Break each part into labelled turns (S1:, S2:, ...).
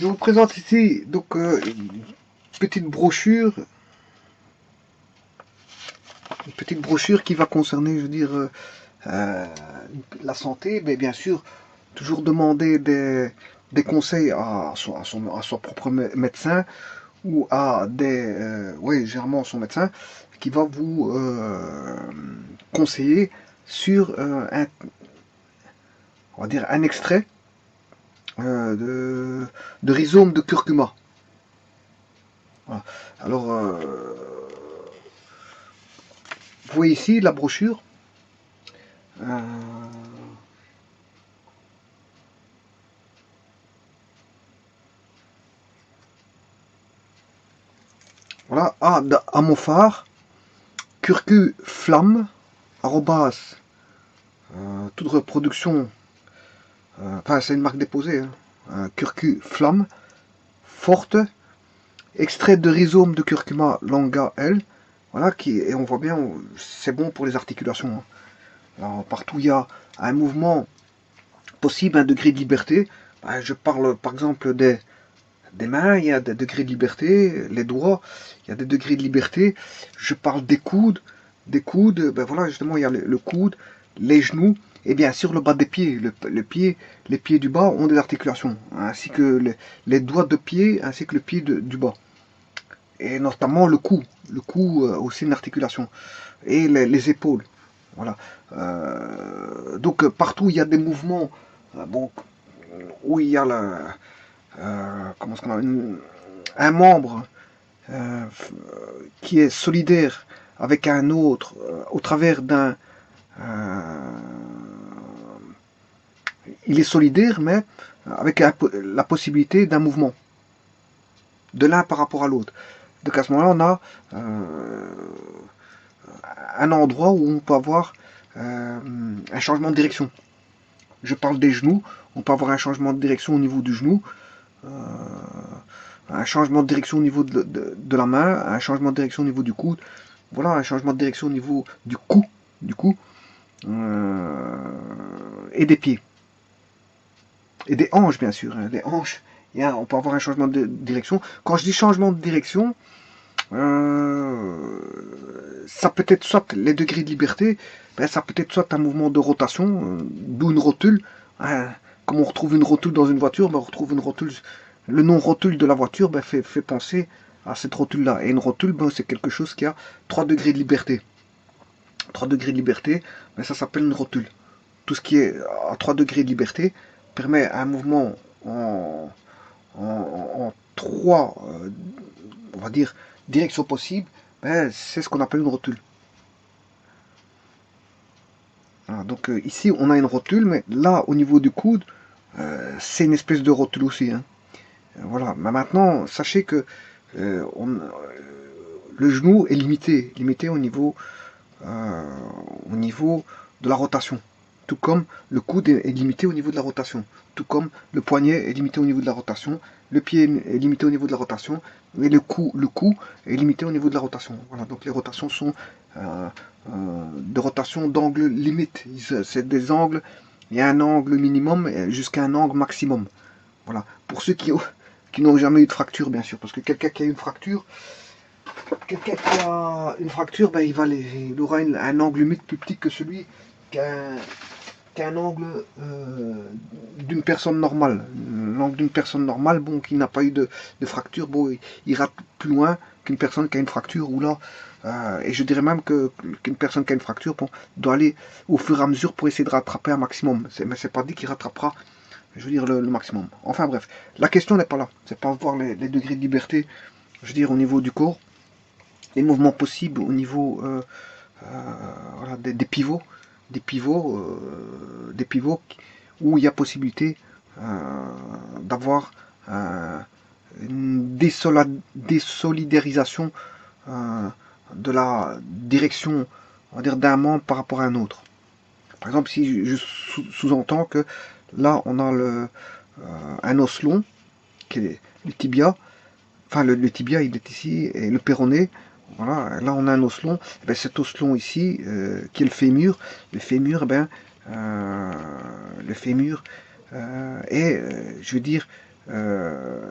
S1: Je vous présente ici donc une petite brochure qui va concerner, je veux dire, euh, la santé, mais bien sûr, toujours demander des conseils à son propre médecin ou à oui, généralement son médecin qui va vous conseiller sur on va dire un extrait de rhizome de curcuma. Voilà. Alors, vous voyez ici la brochure. Euh, voilà, à mon phare, curcuflamme, arrobas, toute reproduction, enfin c'est une marque déposée, hein, curcuflamme, forte, extrait de rhizome de curcuma longa L, voilà, et on voit bien, c'est bon pour les articulations. Hein. Alors, partout il y a un mouvement possible, un degré de liberté. Ben, je parle par exemple des mains, il y a des degrés de liberté, les doigts, il y a des degrés de liberté. Je parle des coudes, ben voilà, justement, il y a le coude, les genoux, et bien sûr le bas des pieds. Les pieds du bas ont des articulations, ainsi que les doigts de pied, ainsi que le pied du bas. Et notamment le cou aussi une articulation. Et les épaules. Voilà. Donc partout il y a des mouvements, bon, où il y a comment est-ce qu'on a un membre qui est solidaire avec un autre au travers d'un il est solidaire mais avec la possibilité d'un mouvement de l'un par rapport à l'autre. Donc à ce moment-là on a un endroit où on peut avoir un changement de direction. Je parle des genoux, on peut avoir un changement de direction au niveau du genou, un changement de direction au niveau de la main, un changement de direction au niveau du coude, voilà, un changement de direction au niveau du cou et des pieds. Et des hanches, bien sûr. Hein, des hanches, on peut avoir un changement de direction. Quand je dis changement de direction, ça peut être soit les degrés de liberté, ben ça peut être soit un mouvement de rotation, d'où une rotule. Hein, comme on retrouve une rotule dans une voiture, ben on retrouve une rotule. Le nom rotule de la voiture ben fait penser à cette rotule-là. Et une rotule, ben, c'est quelque chose qui a 3 degrés de liberté. 3 degrés de liberté, ben, ça s'appelle une rotule. Tout ce qui est à 3 degrés de liberté permet un mouvement en 3, on va dire, directions possibles, ben, c'est ce qu'on appelle une rotule. Voilà, donc ici, on a une rotule, mais là, au niveau du coude, c'est une espèce de rotule aussi. Hein. Voilà, mais maintenant, sachez que le genou est limité au niveau de la rotation. Tout comme le coude est limité au niveau de la rotation. Tout comme le poignet est limité au niveau de la rotation. Le pied est limité au niveau de la rotation. Et le cou est limité au niveau de la rotation. Voilà, donc les rotations sont de rotation d'angle limite. C'est des angles, il y a un angle minimum jusqu'à un angle maximum. Voilà. Pour ceux qui n'ont jamais eu de fracture, bien sûr. Parce que quelqu'un qui a une fracture, ben, il aura un angle limite plus petit que celui qu'un angle d'une personne normale. L'angle d'une personne normale, bon, qui n'a pas eu de fracture, bon, il ira plus loin qu'une personne qui a une fracture, ou là, et je dirais même qu'une personne qui a une fracture, bon, doit aller au fur et à mesure pour essayer de rattraper un maximum. Mais c'est pas dit qu'il rattrapera, je veux dire, le maximum. Enfin bref, la question n'est pas là. C'est pas voir les degrés de liberté, je veux dire, au niveau du corps, les mouvements possibles au niveau voilà, des pivots où il y a possibilité d'avoir une désolidarisation de la direction, on va dire, d'un membre par rapport à un autre. Par exemple, si je sous-entends que là, on a un os long, qui est le tibia, enfin le tibia il est ici, et le péroné, voilà, là on a un os long, et bien cet os long ici, qui est le fémur, eh ben, le fémur est, je veux dire,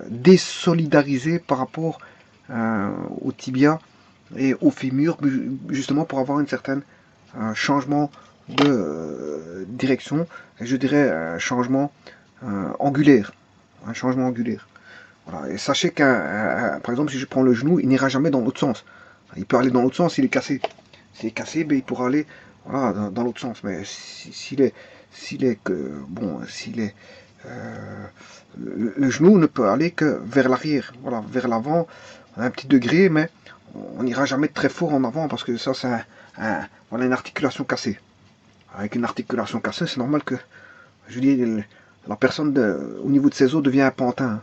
S1: désolidarisé par rapport au tibia et au fémur, justement pour avoir une certaine changement de direction, et je dirais un changement angulaire. Un changement angulaire. Voilà. Et sachez qu'un, par exemple, si je prends le genou, il n'ira jamais dans l'autre sens. Il peut aller dans l'autre sens s'il est cassé. S'il est cassé, ben, il pourra aller voilà, dans l'autre sens. Mais s'il est, s'il est, le genou ne peut aller que vers l'arrière, voilà, vers l'avant, à un petit degré, mais on n'ira jamais très fort en avant parce que ça, c'est voilà, une articulation cassée. Avec une articulation cassée, c'est normal que, je dis, la personne au niveau de ses os devient un pantin.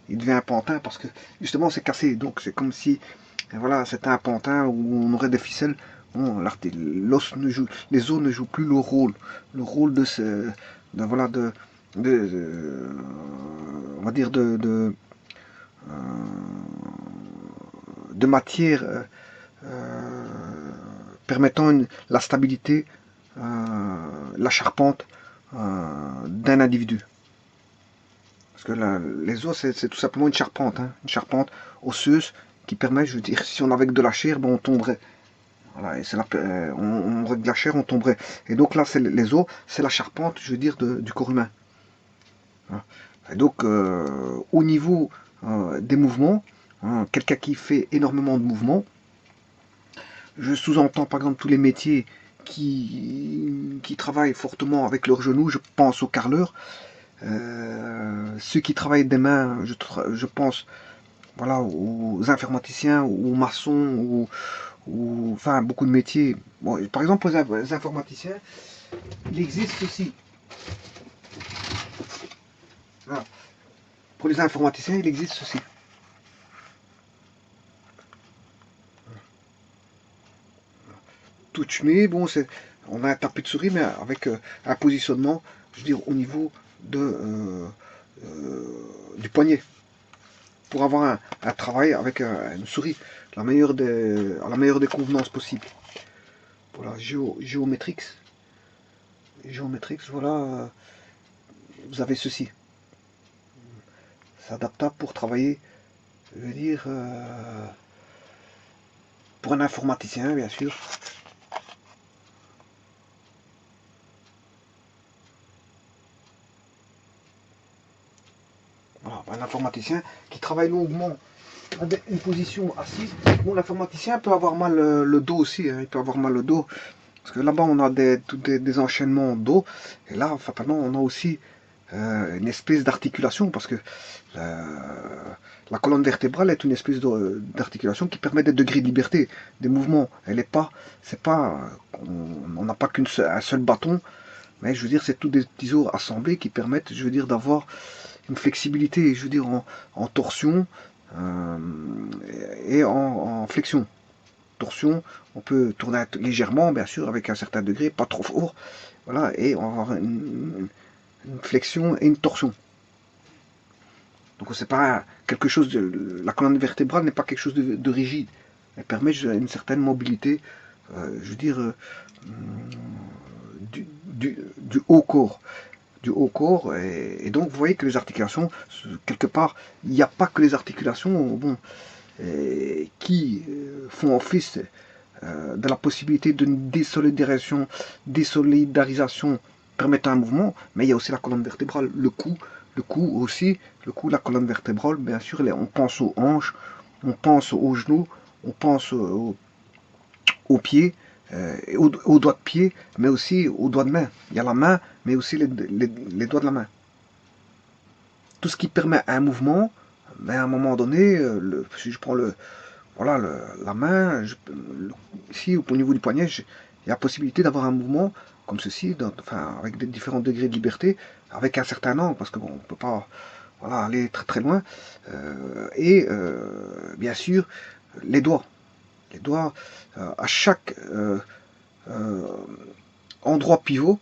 S1: Il devient un pantin parce que justement c'est cassé. Donc c'est comme si voilà, c'était un pantin où on aurait des ficelles. Bon, l'os ne joue, les os ne jouent plus le rôle de ce, voilà, on va dire de matière permettant la stabilité, la charpente d'un individu. Parce que les os, c'est tout simplement une charpente charpente osseuse qui permet, je veux dire, si on avait de la chair, ben on tomberait. Voilà, et on aurait de la chair, on tomberait. Et donc là, les os, c'est la charpente, je veux dire, du corps humain. Voilà. Et donc, au niveau des mouvements, quelqu'un qui fait énormément de mouvements, je sous-entends par exemple tous les métiers qui travaillent fortement avec leurs genoux, je pense aux carreleurs, ceux qui travaillent des mains, je pense voilà, aux informaticiens, aux maçons, enfin beaucoup de métiers. Bon, par exemple, pour les informaticiens, il existe aussi. Voilà. Pour les informaticiens, il existe ceci. Touch me, bon, on a un tapis de souris, mais avec un positionnement, je veux dire, au niveau du poignet. Pour avoir un travail avec une souris, à la meilleure des convenances possibles. Voilà, Géometrix, voilà, vous avez ceci. C'est adaptable pour travailler, je veux dire, pour un informaticien, bien sûr. Voilà, un informaticien qui travaille longuement avec une position assise. Bon, l'informaticien peut avoir mal le dos aussi, il peut avoir mal le dos. Parce que là-bas, on a des enchaînements dos. Et là, fatalement, on a aussi une espèce d'articulation. Parce que la colonne vertébrale est une espèce d'articulation qui permet des degrés de liberté, des mouvements. Elle est pas, c'est pas, on n'a pas qu'un seul bâton. Mais je veux dire, c'est tous des petits os assemblés qui permettent, je veux dire, d'avoir une flexibilité, je veux dire, en torsion et en flexion. Torsion, on peut tourner légèrement, bien sûr, avec un certain degré, pas trop fort, voilà, et on va avoir une flexion et une torsion. Donc c'est pas quelque chose la colonne vertébrale n'est pas quelque chose de rigide. Elle permet une certaine mobilité, je veux dire, du haut corps. Du haut corps, et donc vous voyez que les articulations, quelque part, il n'y a pas que les articulations, bon, qui font office de la possibilité d'une désolidarisation permettant un mouvement, mais il y a aussi la colonne vertébrale, le cou aussi, le cou, la colonne vertébrale, bien sûr, on pense aux hanches, on pense aux genoux, on pense aux pieds, aux doigts de pied, mais aussi aux doigts de main. Il y a la main, mais aussi les doigts de la main. Tout ce qui permet un mouvement, mais à un moment donné, si je prends voilà, la main, ici au niveau du poignet, il y a la possibilité d'avoir un mouvement comme ceci, enfin, avec des différents degrés de liberté, avec un certain angle, parce que bon, on ne peut pas voilà, aller très très loin. Bien sûr, les doigts. Les doigts, à chaque endroit pivot,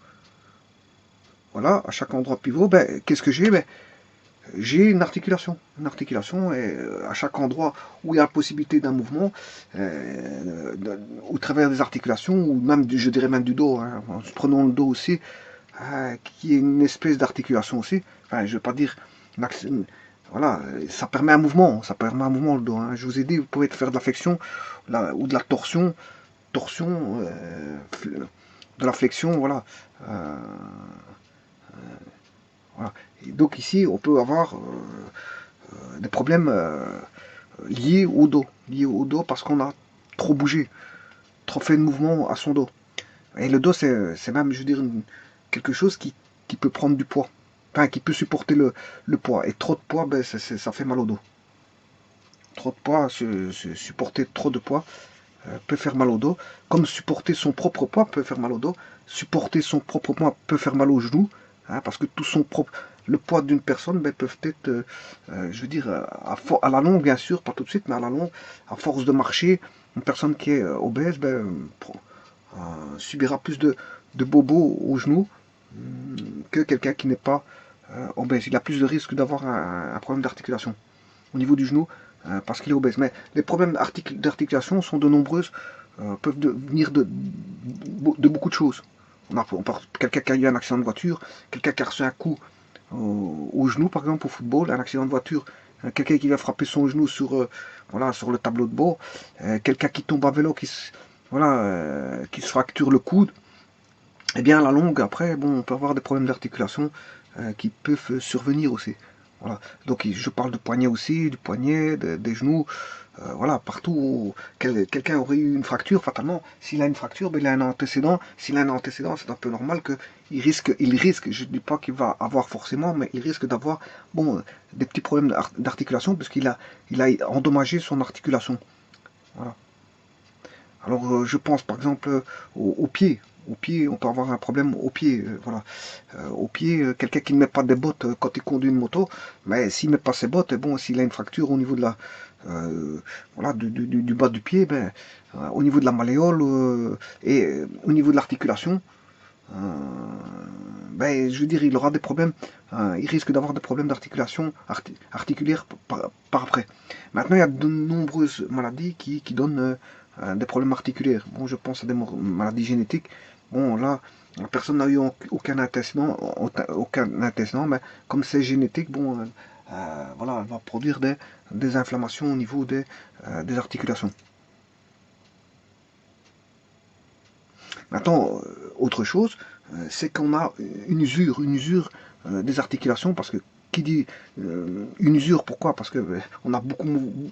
S1: voilà, à chaque endroit pivot, ben, qu'est-ce que j'ai? Ben, j'ai une articulation. Une articulation, et à chaque endroit où il y a la possibilité d'un mouvement, au travers des articulations, ou même, je dirais même du dos, hein, prenons le dos aussi, qui est une espèce d'articulation aussi. Enfin, je ne veux pas dire Voilà, ça permet un mouvement le dos. Hein. Je vous ai dit, vous pouvez faire de la flexion ou de la torsion, de la flexion, voilà. Euh, voilà. Et donc ici, on peut avoir des problèmes liés au dos parce qu'on a trop bougé, trop fait de mouvement à son dos. Et le dos, c'est même, je veux dire, quelque chose qui peut prendre du poids, enfin, qui peut supporter le poids. Et trop de poids, ben, ça fait mal au dos. Trop de poids, supporter trop de poids peut faire mal au dos. Comme supporter son propre poids peut faire mal au dos. Supporter son propre poids peut faire mal aux genoux, hein, parce que tout son propre, le poids d'une personne ben, peut être, je veux dire, à la longue, bien sûr, pas tout de suite, mais à la longue, à force de marcher, une personne qui est obèse ben, subira plus de bobos aux genoux que quelqu'un qui n'est pas obèse. Il a plus de risque d'avoir un problème d'articulation au niveau du genou parce qu'il est obèse. Mais les problèmes d'articulation sont de nombreuses, peuvent venir de beaucoup de choses. On parle quelqu'un qui a eu un accident de voiture, quelqu'un qui a reçu un coup au genou, par exemple, au football, un accident de voiture, quelqu'un qui va frapper son genou voilà, sur le tableau de bord, quelqu'un qui tombe à vélo, qui se fracture le coude, et bien à la longue, après, bon, on peut avoir des problèmes d'articulation qui peuvent survenir aussi. Voilà. Donc je parle de poignet aussi, du poignet, des genoux, voilà, partout où quelqu'un aurait eu une fracture, fatalement, s'il a une fracture, ben, il a un antécédent. S'il a un antécédent, c'est un peu normal qu'il risque, je ne dis pas qu'il va avoir forcément, mais il risque d'avoir bon, des petits problèmes d'articulation, parce il a endommagé son articulation. Voilà. Alors je pense par exemple au pied. Au pied, on peut avoir un problème au pied. Voilà. Au pied, quelqu'un qui ne met pas des bottes quand il conduit une moto, mais s'il ne met pas ses bottes, bon, s'il a une fracture au niveau de voilà, du bas du pied, ben, au niveau de la malléole et au niveau de l'articulation, euh, ben, je veux dire, il aura des problèmes, il risque d'avoir des problèmes d'articulation articulaire par après. Maintenant, il y a de nombreuses maladies qui donnent des problèmes articulaires. Bon, je pense à des maladies génétiques. Bon, là, la personne n'a eu aucun antécédent, mais comme c'est génétique, bon, voilà, elle va produire des inflammations au niveau des articulations. Maintenant, autre chose, c'est qu'on a une usure des articulations, parce que qui dit une usure, pourquoi? Parce que on a beaucoup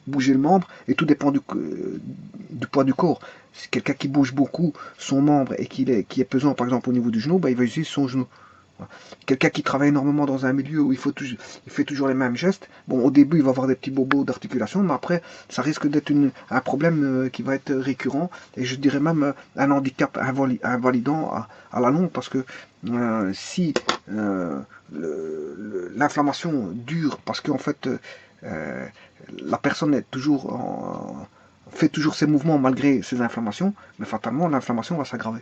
S1: bougé le membre et tout dépend du poids du corps. Si quelqu'un qui bouge beaucoup son membre et qui est pesant, par exemple au niveau du genou, bah, il va utiliser son genou. Quelqu'un qui travaille énormément dans un milieu où il fait toujours les mêmes gestes, bon, au début, il va avoir des petits bobos d'articulation, mais après, ça risque d'être un problème qui va être récurrent, et je dirais même un handicap invalidant à la longue, parce que si l'inflammation dure, parce qu'en fait, euh, la personne est fait toujours ses mouvements malgré ses inflammations, mais fatalement, l'inflammation va s'aggraver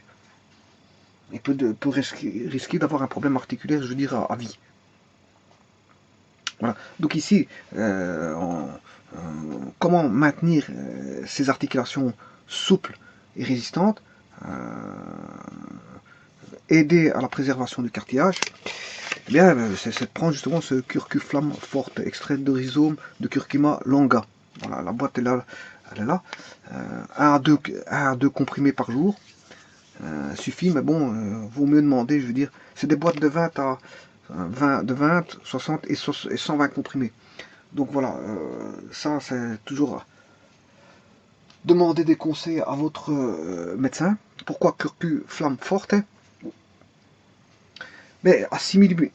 S1: et peut risquer d'avoir un problème articulaire, je veux dire, à vie. Voilà. Donc ici, comment maintenir ces articulations souples et résistantes, aider à la préservation du cartilage, eh bien, c'est de prendre justement ce curcuflamme forte, extrait de rhizome de curcuma longa. Voilà, la boîte est là, elle est là. 1 à 2 comprimés par jour. Suffit, mais bon, vaut mieux demander, je veux dire, c'est des boîtes de 20 à 60 et 120 comprimés. Donc voilà, ça c'est toujours demander des conseils à votre médecin. Pourquoi curcu flamme forte? Mais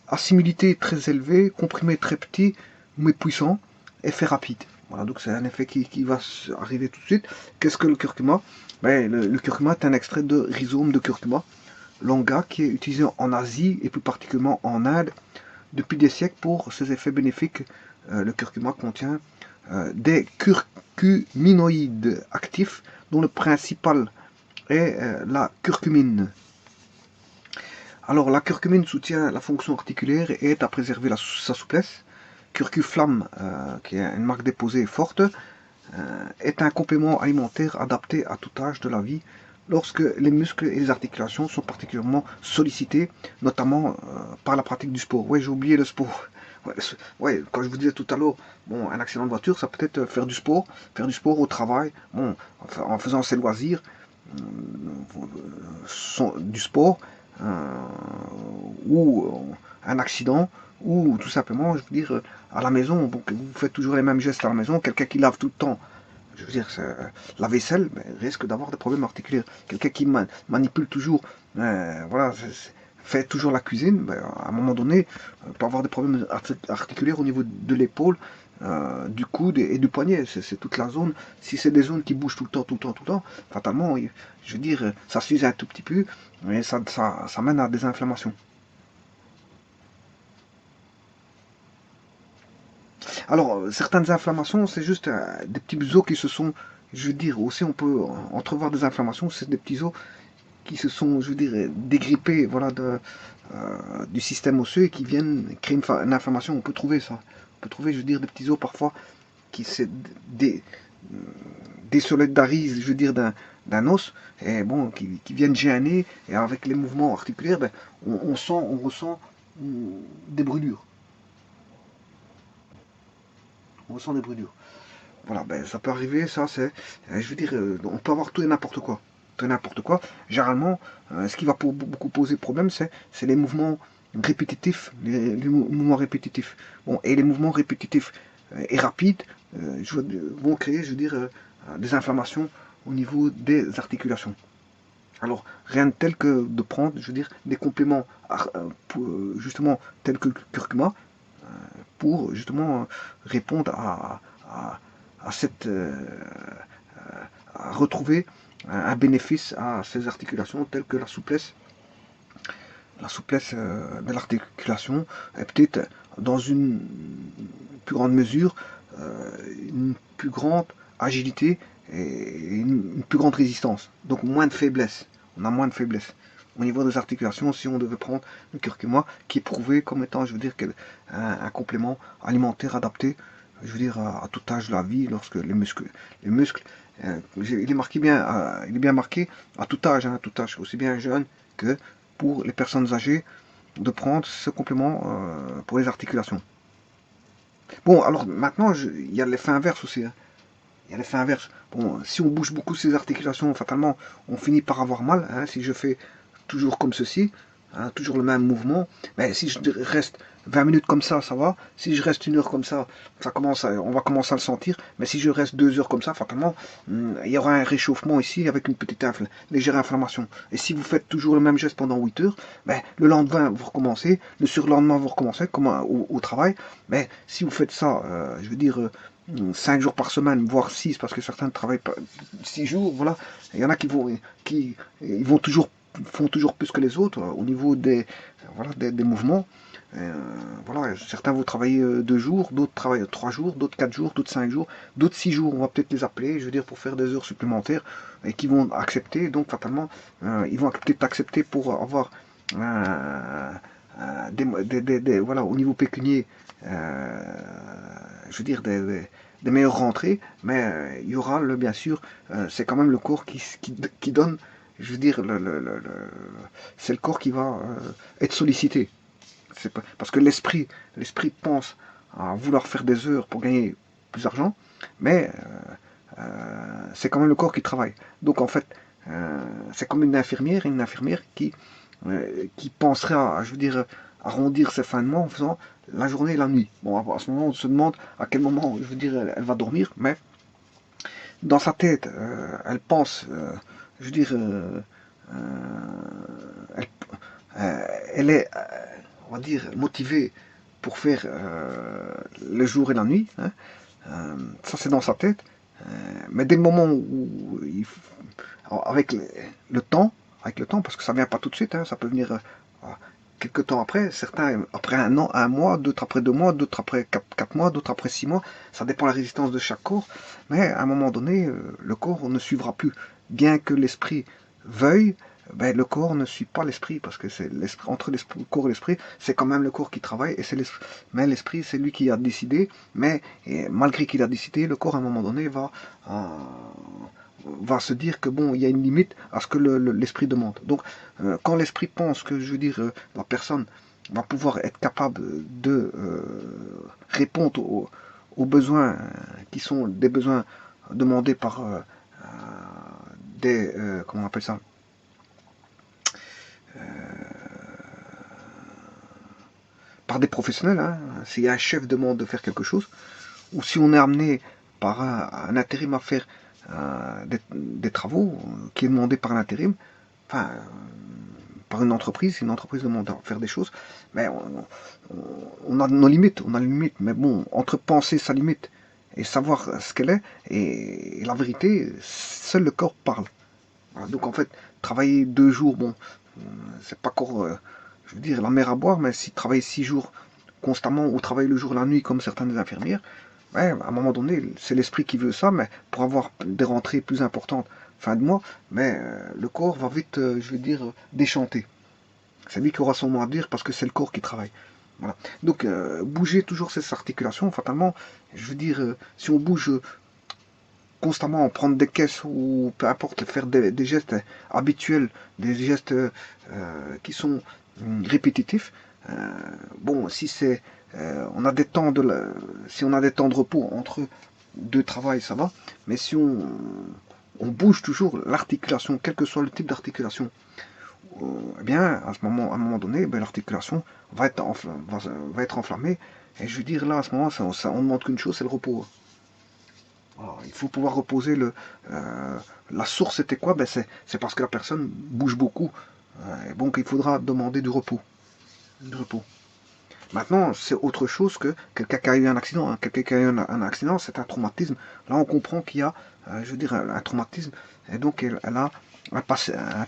S1: assimilité très élevée, comprimé très petit, mais puissant, effet rapide. Voilà, donc c'est un effet qui va arriver tout de suite. Qu'est-ce que le curcuma? Ben, le curcuma est un extrait de rhizome de curcuma longa qui est utilisé en Asie et plus particulièrement en Inde depuis des siècles pour ses effets bénéfiques. Le curcuma contient des curcuminoïdes actifs dont le principal est la curcumine. Alors la curcumine soutient la fonction articulaire et aide à préserver sa souplesse. Curcuflamme, qui est une marque déposée forte, est un complément alimentaire adapté à tout âge de la vie lorsque les muscles et les articulations sont particulièrement sollicités, notamment par la pratique du sport. Ouais, j'ai oublié le sport. Ouais, ouais, quand je vous disais tout à l'heure, bon, un accident de voiture, ça peut être faire du sport au travail, bon, en faisant ses loisirs, du sport, euh, ou un accident, ou tout simplement, je veux dire, à la maison, bon, que vous faites toujours les mêmes gestes à la maison, quelqu'un qui lave tout le temps, je veux dire, la vaisselle ben, risque d'avoir des problèmes articulaires. Quelqu'un qui manipule toujours, voilà, fait toujours la cuisine, ben, à un moment donné, peut avoir des problèmes articulaires au niveau de l'épaule, du coude et du poignet. C'est toute la zone. Si c'est des zones qui bougent tout le temps, tout le temps, tout le temps, fatalement, je veux dire, ça s'use un tout petit peu, mais ça mène à des inflammations. Alors, certaines inflammations, c'est juste des petits os qui se sont, je veux dire, aussi on peut entrevoir des inflammations, c'est des petits os qui se sont, je veux dire, dégrippés, voilà, du système osseux et qui viennent créer une inflammation. On peut trouver ça. On peut trouver, je veux dire, des petits os parfois qui se désolidarisent, je veux dire, d'un os, et bon, qui viennent gêner, et avec les mouvements articulaires, ben, on ressent des brûlures. On ressent des brûlures. Voilà, ben, ça peut arriver, ça c'est, je veux dire, on peut avoir tout et n'importe quoi. Tout et n'importe quoi. Généralement, ce qui va beaucoup poser problème, c'est les mouvements répétitifs, les mouvements répétitifs. Bon, et les mouvements répétitifs et rapides vont créer, je veux dire, des inflammations au niveau des articulations. Alors, rien de tel que de prendre, je veux dire, des compléments justement tels que le curcuma pour justement répondre à, à cette, à retrouver un bénéfice à ces articulations telles que la souplesse de l'articulation, et peut-être dans une plus grande mesure, une plus grande agilité et une plus grande résistance. Donc moins de faiblesse. On a moins de faiblesse. Au niveau des articulations, si on devait prendre le curcuma, qui est prouvé comme étant, je veux dire, un complément alimentaire adapté, je veux dire, à tout âge de la vie, lorsque les muscles, il est marqué bien, il est bien marqué à tout âge, aussi bien jeune que pour les personnes âgées, de prendre ce complément pour les articulations. Bon, alors maintenant, il y a l'effet inverse aussi. Hein. Il y a l'effet inverse. Bon, si on bouge beaucoup ces articulations, fatalement, on finit par avoir mal. Hein, si je fais toujours comme ceci, hein, toujours le même mouvement, mais si je reste 20 minutes comme ça va. Si je reste 1 heure comme ça, on va commencer à le sentir. Mais si je reste 2 heures comme ça, fatalement, il y aura un réchauffement ici avec une petite légère inflammation. Et si vous faites toujours le même geste pendant 8 heures, ben, le lendemain, vous recommencez, le surlendemain, vous recommencez, comme au travail. Mais si vous faites ça, je veux dire, 5 jours par semaine, voire 6, parce que certains ne travaillent pas 6 jours, voilà. Il y en a qui ils vont toujours, font toujours plus que les autres au niveau voilà, des mouvements. Voilà, certains vont travailler 2 jours, d'autres travaillent 3 jours, d'autres 4 jours, d'autres 5 jours, d'autres 6 jours, on va peut-être les appeler, je veux dire, pour faire des heures supplémentaires, et qui vont accepter, donc fatalement, ils vont peut-être accepter pour avoir voilà, au niveau pécunier, je veux dire, des meilleures rentrées, mais il y aura, bien sûr, c'est quand même le corps qui donne, je veux dire, c'est le corps qui va être sollicité. Parce que l'esprit pense à vouloir faire des heures pour gagner plus d'argent, mais c'est quand même le corps qui travaille. Donc en fait, c'est comme une infirmière qui penserait à, je veux dire, arrondir ses fins de mois en faisant la journée et la nuit. Bon, à ce moment, on se demande à quel moment, je veux dire, elle va dormir, mais dans sa tête, elle pense, je veux dire, euh, elle, elle est, on va dire, motivée pour faire le jour et la nuit. Hein. Ça, c'est dans sa tête. Mais dès le moment où avec le temps, parce que ça vient pas tout de suite, hein, ça peut venir quelques temps après, certains après 1 an, 1 mois, d'autres après 2 mois, d'autres après 4 mois, d'autres après 6 mois, ça dépend de la résistance de chaque corps, mais à un moment donné, le corps ne suivra plus. Bien que l'esprit veuille, ben, le corps ne suit pas l'esprit, parce que c'est entre le corps et l'esprit, c'est quand même le corps qui travaille, et c'est mais l'esprit, c'est lui qui a décidé, mais malgré qu'il a décidé, le corps à un moment donné va se dire que bon, il y a une limite à ce que l'esprit demande. Donc, quand l'esprit pense que, je veux dire, la personne va pouvoir être capable de répondre aux besoins qui sont des besoins demandés par des, comment on appelle ça, par des professionnels, hein. Si un chef demande de faire quelque chose, ou si on est amené par un intérim à faire des travaux qui est demandé par l'intérim, enfin, par une entreprise demande à faire des choses, mais on a nos limites, mais bon, entre penser sa limite et savoir ce qu'elle est, et la vérité, seul le corps parle. Voilà, donc en fait, travailler 2 jours, bon, c'est pas encore, je veux dire, la mer à boire, mais si travailler 6 jours constamment, ou travailler le jour et la nuit comme certaines infirmières, ouais, à un moment donné, c'est l'esprit qui veut ça, mais pour avoir des rentrées plus importantes fin de mois, mais le corps va vite, je veux dire, déchanter. C'est lui qui aura son mot à dire parce que c'est le corps qui travaille. Voilà. Donc, bouger toujours ces articulations, fatalement, je veux dire, si on bouge constamment, prendre des caisses ou peu importe, faire des gestes habituels, des gestes qui sont répétitifs, euh, bon, si c'est, on a des temps si on a des temps de repos entre deux travail, ça va, mais si on bouge toujours l'articulation, quel que soit le type d'articulation, eh bien, à un moment donné, ben, l'articulation va être enflammée. Et je veux dire, là, à ce moment, on ne demande qu'une chose, c'est le repos. Alors, il faut pouvoir reposer la source, c'était quoi? Ben, c'est parce que la personne bouge beaucoup. Et donc, il faudra demander du repos. Du repos. Maintenant, c'est autre chose que quelqu'un qui a eu un accident. Hein. Quelqu'un qui a eu un accident, c'est un traumatisme. Là, on comprend qu'il y a, je veux dire, un traumatisme. Et donc, elle a un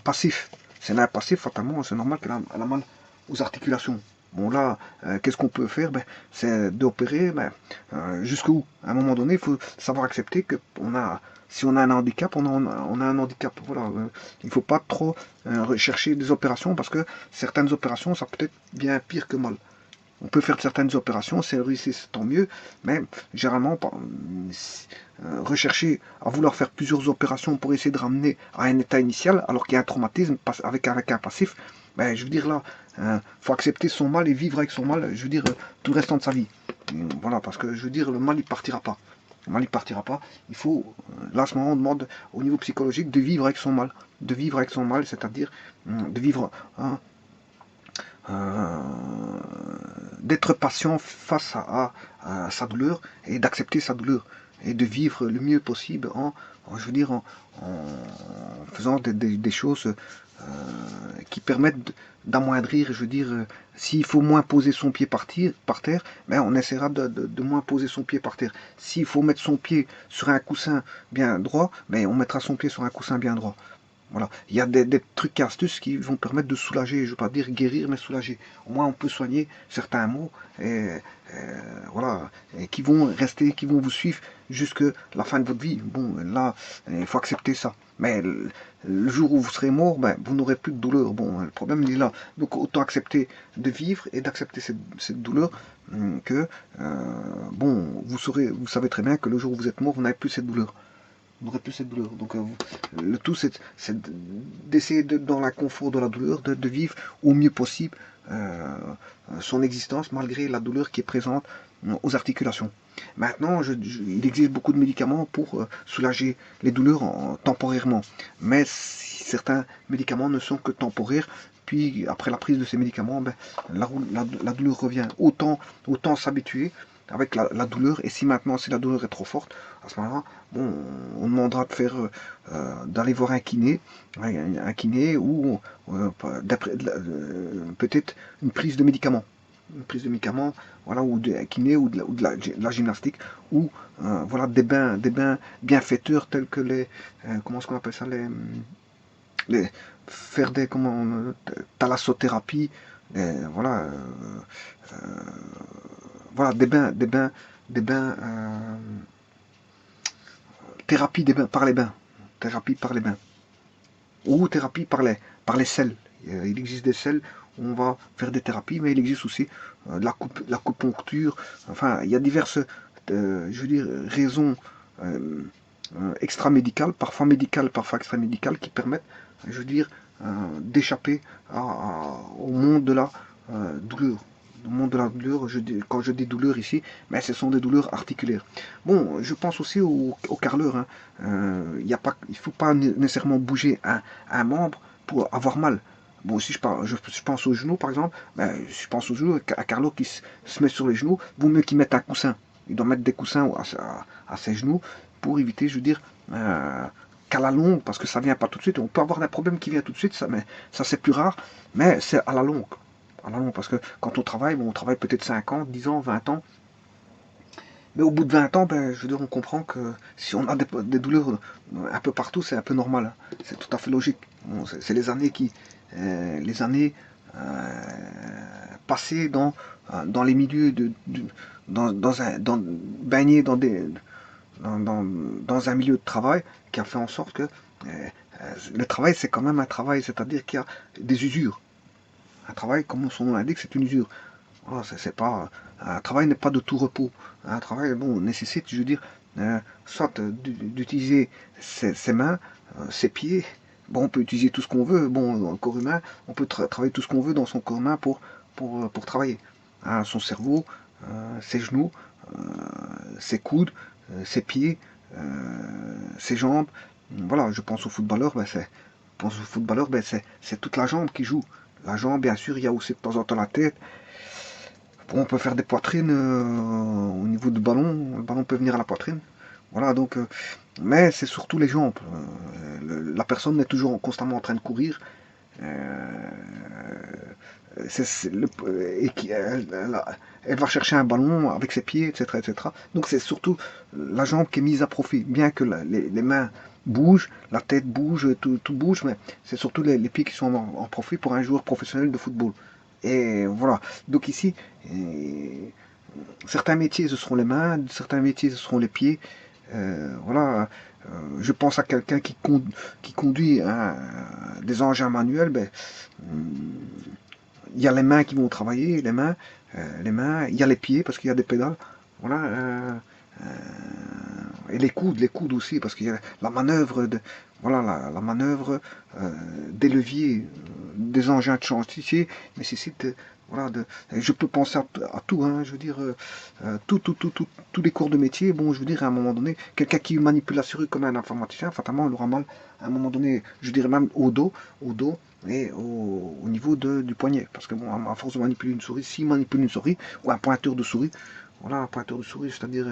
S1: passif. C'est un passif, fatalement, c'est normal qu'elle a mal aux articulations. Bon, là, qu'est-ce qu'on peut faire? Ben, c'est d'opérer jusqu'où? À un moment donné, il faut savoir accepter que si on a un handicap, on a un handicap. Voilà. Il ne faut pas trop rechercher des opérations parce que certaines opérations, ça peut être bien pire que mal. On peut faire certaines opérations, si elles réussissent, tant mieux, mais généralement, rechercher à vouloir faire plusieurs opérations pour essayer de ramener à un état initial, alors qu'il y a un traumatisme avec un passif, ben, je veux dire là, faut accepter son mal et vivre avec son mal, je veux dire, tout le restant de sa vie. Voilà, parce que je veux dire, le mal, il partira pas. Le mal, il partira pas. Il faut, là, à ce moment, on demande au niveau psychologique de vivre avec son mal. De vivre avec son mal, c'est-à-dire de vivre euh, d'être patient face à sa douleur et d'accepter sa douleur et de vivre le mieux possible je veux dire, en faisant des choses qui permettent d'amoindrir, je veux dire, s'il faut moins poser son pied par terre, ben on essaiera de moins poser son pied par terre. S'il faut mettre son pied sur un coussin bien droit, ben on mettra son pied sur un coussin bien droit. Voilà. Il y a des trucs et astuces qui vont permettre de soulager, je ne veux pas dire guérir, mais soulager. Au moins, on peut soigner certains maux voilà, et qui vont rester, qui vont vous suivre jusque la fin de votre vie. Bon, là, il faut accepter ça. Mais le jour où vous serez mort, ben, vous n'aurez plus de douleur. Bon, le problème, il est là. Donc, autant accepter de vivre et d'accepter cette douleur que, bon, vous savez très bien que le jour où vous êtes mort, vous n'avez plus cette douleur. Vous n'aurez plus cette douleur. Donc le tout, c'est d'essayer dans la confort de la douleur, de vivre au mieux possible son existence malgré la douleur qui est présente aux articulations. Maintenant, il existe beaucoup de médicaments pour soulager les douleurs temporairement. Mais certains médicaments ne sont que temporaires. Puis après la prise de ces médicaments, ben, la douleur revient. Autant s'habituer avec la douleur. Et si maintenant, si la douleur est trop forte, à ce moment-là, bon, on demandera de faire, d'aller voir un kiné ou peut-être une prise de médicaments. Une prise de médicaments, voilà, ou de kiné ou de la gymnastique, ou voilà, des bains bienfaiteurs tels que comment est-ce qu'on appelle ça, faire des thalassothérapie, voilà, euh, voilà, des bains, thérapie des bains, par les bains, thérapie par les bains, ou thérapie par les sels. Il existe des sels où on va faire des thérapies, mais il existe aussi l'acupuncture. Enfin, il y a diverses, je veux dire, raisons extra-médicales, parfois extra-médicales, qui permettent, je veux dire, d'échapper au monde de la douleurs. Dans le monde de la douleur, quand je dis douleur ici, mais ce sont des douleurs articulaires. Bon, je pense aussi au carreleur. Hein. Il ne faut pas nécessairement bouger un membre pour avoir mal. Bon, si je pense aux genoux, par exemple, ben, je pense aux genoux, un carreleur qui se met sur les genoux, vaut mieux qu'il mette un coussin. Il doit mettre des coussins à ses genoux pour éviter, je veux dire, qu'à la longue, parce que ça vient pas tout de suite, on peut avoir un problème qui vient tout de suite, mais ça c'est plus rare, mais c'est à la longue. Parce que quand on travaille, bon, on travaille peut-être 5 ans, 10 ans, 20 ans, mais au bout de 20 ans, ben, je veux dire, on comprend que si on a des douleurs un peu partout, c'est un peu normal. Hein. C'est tout à fait logique. Bon, c'est les années passées dans les milieux baigner dans un milieu de travail qui a fait en sorte que le travail, c'est quand même un travail, c'est-à-dire qu'il y a des usures. Un travail, comme son nom l'indique, c'est une usure. Voilà, un travail n'est pas de tout repos. Un travail, bon, nécessite, je veux dire, soit d'utiliser ses mains, ses pieds. Bon, on peut utiliser tout ce qu'on veut. Bon, dans le corps humain, on peut travailler tout ce qu'on veut dans son corps humain pour travailler. Hein, son cerveau, ses genoux, ses coudes, ses pieds, ses jambes. Voilà, je pense au footballeur, ben, c'est toute la jambe qui joue. La jambe, bien sûr, il y a aussi de temps en temps la tête. Bon, on peut faire des poitrines au niveau du ballon. Le ballon peut venir à la poitrine. Voilà, donc, mais c'est surtout les jambes. La personne est toujours constamment en train de courir. Euh, elle va chercher un ballon avec ses pieds, etc., etc. Donc c'est surtout la jambe qui est mise à profit. Bien que les mains bougent, la tête bouge, tout bouge, mais c'est surtout les pieds qui sont en profit pour un joueur professionnel de football. Et voilà. Donc ici, certains métiers ce seront les mains, certains métiers ce seront les pieds. Voilà. Je pense à quelqu'un qui conduit des engins manuels. Ben, il y a les mains qui vont travailler, les mains, il y a les pieds parce qu'il y a des pédales, voilà, et les coudes aussi parce qu'il y a la manœuvre voilà, la manœuvre des leviers, des engins de chantier nécessite, voilà, je peux penser à tout, hein, je veux dire, tous les cours de métier, bon, je veux dire, à un moment donné, quelqu'un qui manipule la souris comme un informaticien, fatalement, il aura mal, à un moment donné, je dirais même au dos, et au niveau du poignet. Parce que bon, à force de manipuler une souris, s'il manipule une souris, ou un pointeur de souris, voilà, un pointeur de souris, c'est-à-dire,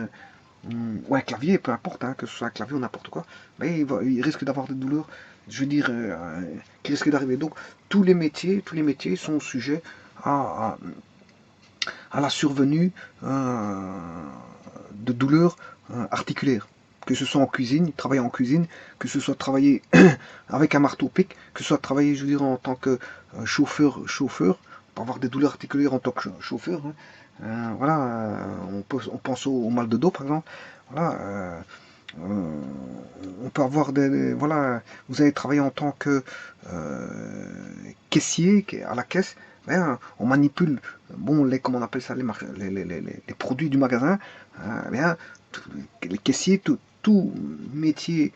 S1: ou un clavier, peu importe, hein, que ce soit un clavier ou n'importe quoi, mais il risque d'avoir des douleurs, je veux dire, qui risquent d'arriver. Donc, tous les métiers sont sujets à, à la survenue de douleurs articulaires. Que ce soit en cuisine, travailler en cuisine, que ce soit travailler avec un marteau-pic, que ce soit travailler, je veux dire, en tant que chauffeur, pour avoir des douleurs articulaires en tant que chauffeur. Hein. Voilà, on pense au mal de dos, par exemple. Voilà, on peut avoir voilà, vous allez travailler en tant que caissier à la caisse, ben, on manipule, bon, comment on appelle ça, les produits du magasin, bien, les caissiers, tout métier,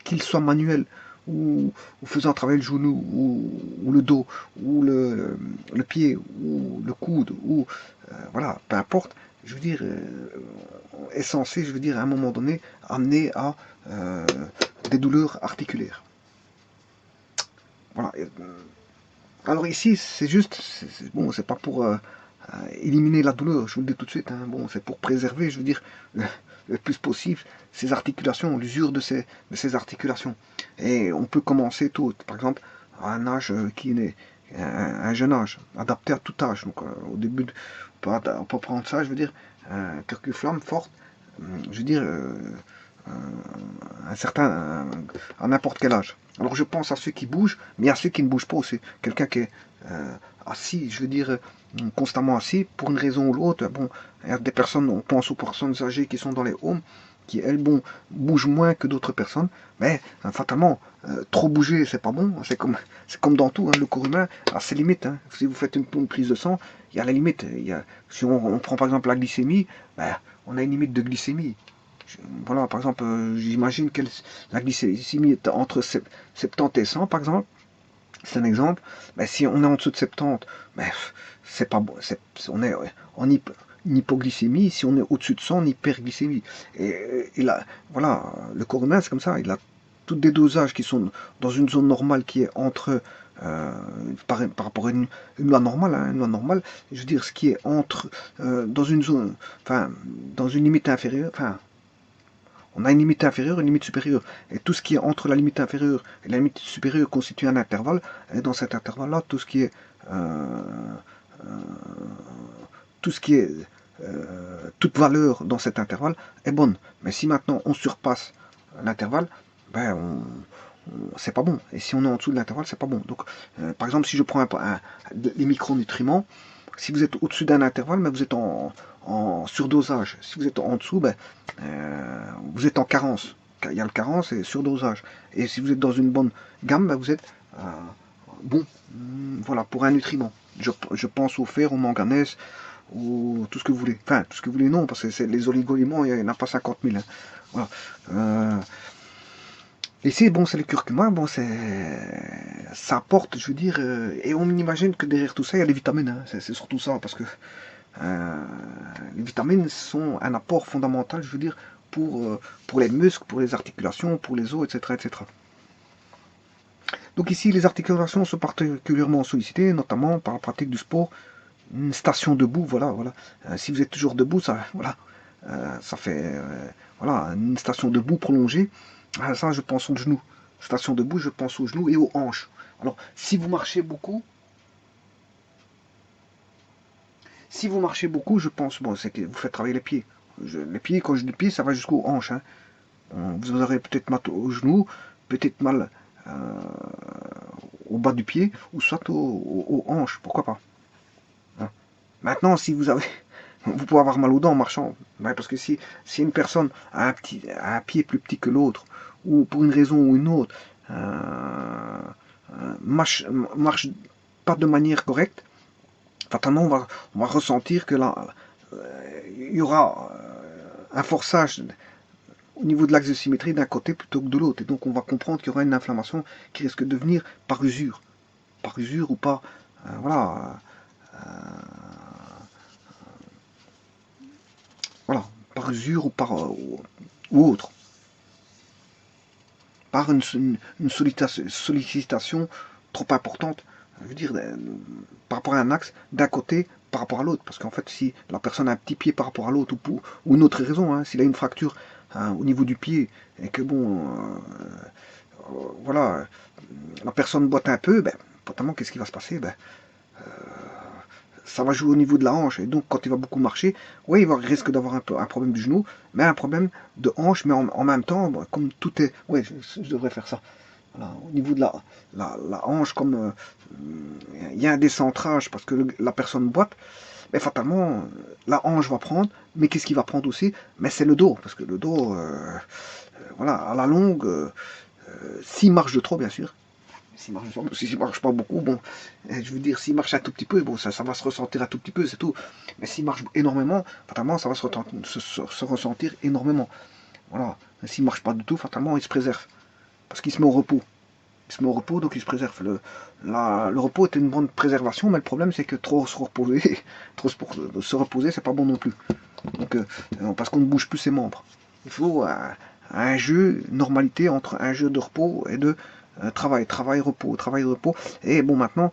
S1: qu'il soit manuel ou faisant travailler le genou ou le dos ou le pied ou le coude ou voilà, peu importe, je veux dire, est censé, je veux dire, à un moment donné, amener à des douleurs articulaires. Voilà. Alors ici, c'est juste, bon, c'est pas pour éliminer la douleur, je vous le dis tout de suite, hein, bon, c'est pour préserver, je veux dire, le plus possible ces articulations, l'usure de ces articulations. Et on peut commencer tôt, par exemple, à un âge qui est un jeune âge, adapté à tout âge. Donc au début, on peut prendre ça, je veux dire, un curcuflamme forte, je veux dire, à n'importe quel âge. Alors je pense à ceux qui bougent, mais à ceux qui ne bougent pas aussi. Quelqu'un qui est assis, je veux dire, constamment assis, pour une raison ou l'autre. Bon, il y a des personnes, on pense aux personnes âgées qui sont dans les homes, qui elles, bon, bougent moins que d'autres personnes, mais fatalement, trop bouger, c'est pas bon. C'est comme dans tout, hein, le corps humain a ses limites. Hein. Si vous faites une prise de sang, il y a la limite. Si on prend par exemple la glycémie, ben, on a une limite de glycémie. Voilà, par exemple, j'imagine que la glycémie est entre 70 et 100, par exemple. C'est un exemple. Ben, si on est en dessous de 70, ben, c'est pas bon. On est en une hypoglycémie. Si on est au-dessus de 100, en hyperglycémie. Et là, voilà, le corps humain, c'est comme ça. Il a tous des dosages qui sont dans une zone normale qui est entre, par rapport à une loi normale, hein, une loi normale, je veux dire, ce qui est entre, dans une zone, enfin, dans une limite inférieure, enfin, on a une limite inférieure et une limite supérieure. Et tout ce qui est entre la limite inférieure et la limite supérieure constitue un intervalle. Et dans cet intervalle-là, euh, tout ce qui est, toute valeur dans cet intervalle est bonne. Mais si maintenant on surpasse l'intervalle, ben c'est pas bon. Et si on est en dessous de l'intervalle, c'est pas bon. Donc, par exemple, si je prends les micronutriments, si vous êtes au-dessus d'un intervalle, mais vous êtes en surdosage. Si vous êtes en dessous, ben, vous êtes en carence. Il y a le carence et surdosage. Et si vous êtes dans une bonne gamme, ben, vous êtes bon. Voilà, pour un nutriment. Je pense au fer, au manganèse, ou tout ce que vous voulez. Enfin, tout ce que vous voulez, non, parce que c'est les oligo-éléments, il n'y en a pas 50 000. Hein. Voilà. Ici, bon, c'est le curcuma, bon, ça apporte, je veux dire, et on imagine que derrière tout ça, il y a des vitamines, hein, c'est surtout ça, parce que euh, les vitamines sont un apport fondamental, je veux dire, pour les muscles, pour les articulations, pour les os, etc., etc. Donc ici, les articulations sont particulièrement sollicitées, notamment par la pratique du sport, une station debout, voilà, voilà. Si vous êtes toujours debout, ça, voilà, ça fait, voilà, une station debout prolongée. Ah, ça, je pense aux genoux. Station debout, je pense aux genoux et aux hanches. Alors, si vous marchez beaucoup, je pense, bon, c'est que vous faites travailler les pieds. Les pieds, quand je dis pieds, ça va jusqu'aux hanches. Hein. Vous aurez peut-être mal aux genoux, peut-être mal au bas du pied, ou soit aux hanches, pourquoi pas. Hein. Maintenant, si vous avez, vous pouvez avoir mal aux dents en marchant, ouais, parce que si une personne a un pied plus petit que l'autre, ou pour une raison ou une autre, marche pas de manière correcte, fatalement on va ressentir que là, il y aura un forçage au niveau de l'axe de symétrie d'un côté plutôt que de l'autre. Et donc on va comprendre qu'il y aura une inflammation qui risque de venir par usure. Par usure ou par, voilà, voilà, par usure ou par ou autre. Par une sollicitation trop importante, je veux dire, par rapport à un axe, d'un côté par rapport à l'autre. Parce qu'en fait, si la personne a un petit pied par rapport à l'autre, ou une autre raison, hein, s'il a une fracture hein, au niveau du pied, et que bon, voilà, la personne boite un peu, ben, notamment, qu'est-ce qui va se passer ben, ça va jouer au niveau de la hanche. Et donc, quand il va beaucoup marcher, oui, il risque d'avoir un problème du genou, mais un problème de hanche, mais en même temps, bon, comme tout est... Oui, je devrais faire ça. Voilà, au niveau de la hanche, comme il y a un décentrage parce que la personne boite, mais fatalement, la hanche va prendre, mais qu'est-ce qu'il va prendre aussi? Mais c'est le dos, parce que le dos, voilà, à la longue, s'il marche de trop, bien sûr, s'il marche pas beaucoup, bon, je veux dire, s'il marche un tout petit peu, bon, ça va se ressentir un tout petit peu, c'est tout. Mais s'il marche énormément, fatalement, ça va se ressentir énormément. Voilà. S'il marche pas du tout, fatalement, il se préserve. Parce qu'il se met au repos. Il se met au repos, donc il se préserve. Le repos est une bonne préservation, mais le problème, c'est que trop se reposer, se reposer, c'est pas bon non plus. Donc, parce qu'on ne bouge plus ses membres. Il faut un jeu, une normalité entre un jeu de repos et de travail, repos, travail, repos. Et bon, maintenant,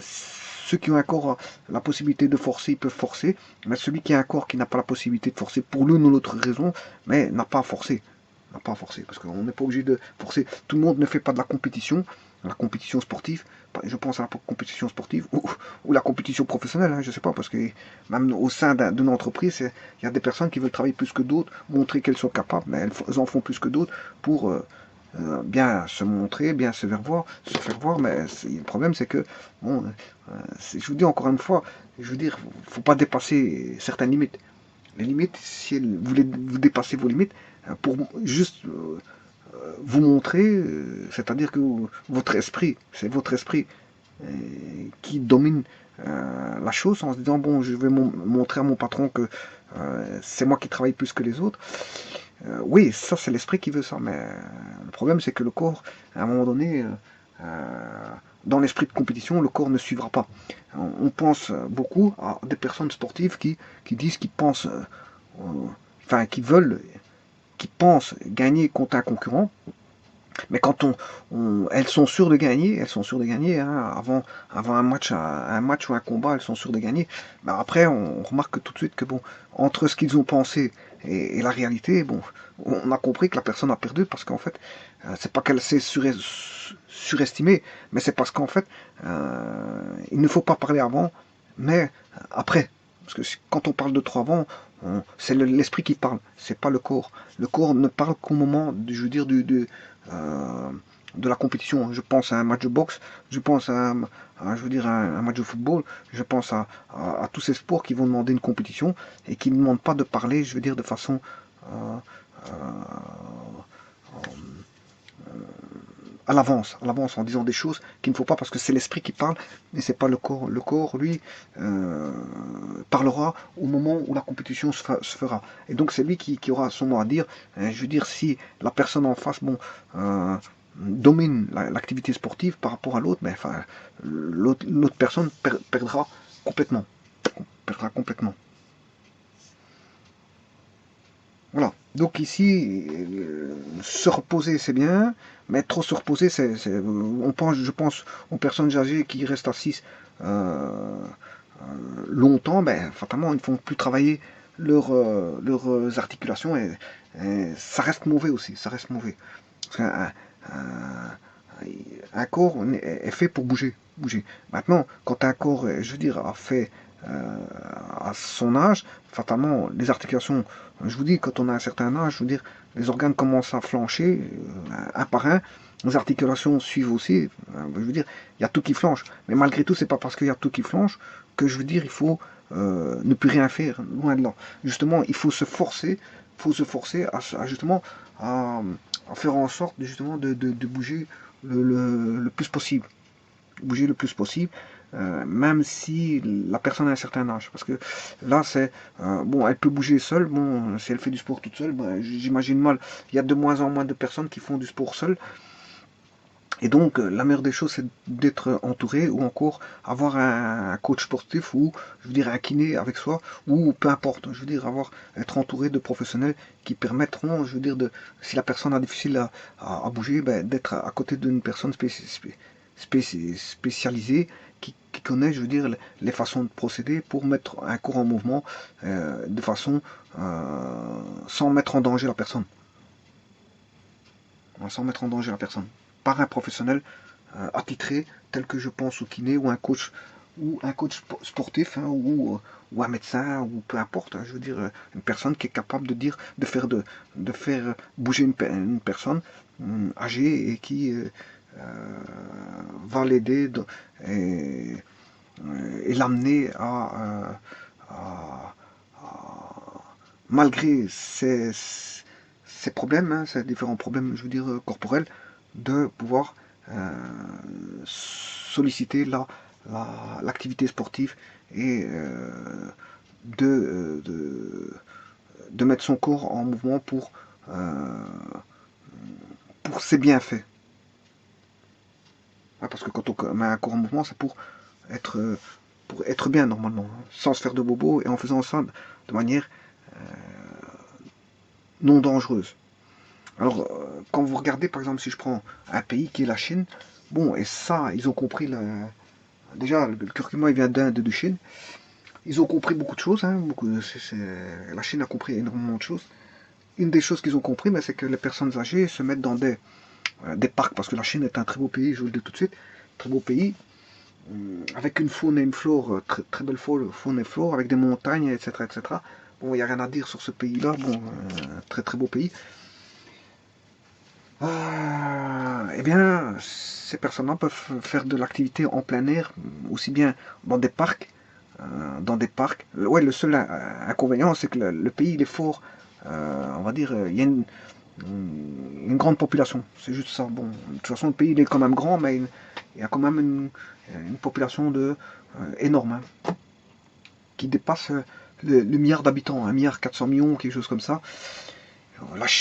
S1: ceux qui ont un corps la possibilité de forcer, ils peuvent forcer. Mais celui qui a un corps qui n'a pas la possibilité de forcer pour l'une ou l'autre raison, mais n'a pas à forcer. N'a pas à forcer, parce qu'on n'est pas obligé de forcer. Tout le monde ne fait pas de la compétition sportive. Je pense à la compétition sportive ou la compétition professionnelle, hein, je sais pas, parce que même au sein d'une entreprise, il y a des personnes qui veulent travailler plus que d'autres, montrer qu'elles sont capables, mais elles en font plus que d'autres pour bien se montrer, bien se faire voir, mais le problème c'est que, bon, je vous dis encore une fois, je veux dire, faut pas dépasser certaines limites. Les limites, si vous dépassez vos limites, pour juste vous montrer, c'est-à-dire que votre esprit, c'est votre esprit qui domine la chose en se disant bon, je vais montrer à mon patron que c'est moi qui travaille plus que les autres. Oui, ça c'est l'esprit qui veut ça, mais le problème c'est que le corps, à un moment donné, dans l'esprit de compétition, le corps ne suivra pas. On pense beaucoup à des personnes sportives qui disent qu'ils pensent, enfin qui veulent, qui pensent gagner contre un concurrent. Mais quand elles sont sûres de gagner, hein, avant un match ou un combat, elles sont sûres de gagner. Mais après, on remarque tout de suite que bon, entre ce qu'ils ont pensé et la réalité, bon, on a compris que la personne a perdu parce qu'en fait, c'est pas qu'elle s'est surestimée, mais c'est parce qu'en fait, il ne faut pas parler avant, mais après. Parce que quand on parle de trop avant, c'est l'esprit qui parle, c'est pas le corps. Le corps ne parle qu'au moment, je veux dire, de la compétition. Je pense à un match de boxe, je pense je veux dire, un match de football, je pense à tous ces sports qui vont demander une compétition et qui ne demandent pas de parler, je veux dire, de façon euh, à l'avance, en disant des choses qu'il ne faut pas parce que c'est l'esprit qui parle et c'est pas le corps. Le corps, lui, parlera au moment où la compétition se fera. Et donc c'est lui qui aura son mot à dire. Je veux dire, si la personne en face, bon, domine l'activité sportive par rapport à l'autre, mais enfin, l'autre personne perdra complètement. Perdra complètement. Voilà. Donc ici, se reposer c'est bien, mais trop se reposer, je pense aux personnes âgées qui restent assises longtemps, ben fatalement ils ne font plus travailler leurs articulations et ça reste mauvais aussi, ça reste mauvais. Parce un corps est fait pour bouger. Maintenant, quand un corps, je veux dire, a fait à son âge, fatalement, les articulations, je vous dis, quand on a un certain âge, je veux dire, les organes commencent à flancher un par un, les articulations suivent aussi, je veux dire, il y a tout qui flanche. Mais malgré tout, c'est pas parce qu'il y a tout qui flanche que je veux dire, il faut ne plus rien faire, loin de là. Justement, il faut se forcer justement à, à faire en sorte justement de bouger le plus possible. Bouger le plus possible, même si la personne a un certain âge. Parce que là, c'est bon, elle peut bouger seule. Bon, si elle fait du sport toute seule, ben, j'imagine mal. Il y a de moins en moins de personnes qui font du sport seul. Et donc, la meilleure des choses, c'est d'être entouré ou encore avoir un coach sportif ou, je veux dire, un kiné avec soi ou peu importe. Je veux dire, être entouré de professionnels qui permettront, je veux dire, si la personne a difficile à bouger, ben, d'être à côté d'une personne spécialisée qui connaît, je veux dire, les façons de procéder pour mettre un corps en mouvement de façon sans mettre en danger la personne. Sans mettre en danger la personne. Par un professionnel attitré, tel que je pense au kiné ou un coach sportif hein, ou un médecin ou peu importe. Hein, je veux dire une personne qui est capable de faire bouger une personne âgée et qui va l'aider et l'amener malgré ces problèmes, hein, ces différents problèmes, je veux dire, corporels, de pouvoir solliciter l'activité sportive et de, de, de mettre son corps en mouvement pour ses bienfaits. Ouais, parce que quand on met un corps en mouvement, c'est être, pour être bien normalement, hein, sans se faire de bobo et en faisant ça de manière non dangereuse. Alors, quand vous regardez, par exemple, si je prends un pays qui est la Chine, bon, et ça, ils ont compris, déjà, le curcuma, il vient d'Inde, de Chine, ils ont compris beaucoup de choses, hein, la Chine a compris énormément de choses. Une des choses qu'ils ont compris, c'est que les personnes âgées se mettent dans des parcs, parce que la Chine est un très beau pays, je vous le dis tout de suite, très beau pays, avec une faune et une flore, très, très belle faune et flore, avec des montagnes, etc. etc. Bon, il n'y a rien à dire sur ce pays-là, bon, très très beau pays. Eh bien, ces personnes-là peuvent faire de l'activité en plein air, aussi bien dans des parcs. Ouais, le seul inconvénient, c'est que le pays il est fort. On va dire, il y a une grande population. C'est juste ça. Bon, de toute façon, le pays il est quand même grand, mais il y a quand même une population énorme, hein, qui dépasse le milliard d'habitants, 1,4 milliard, quelque chose comme ça.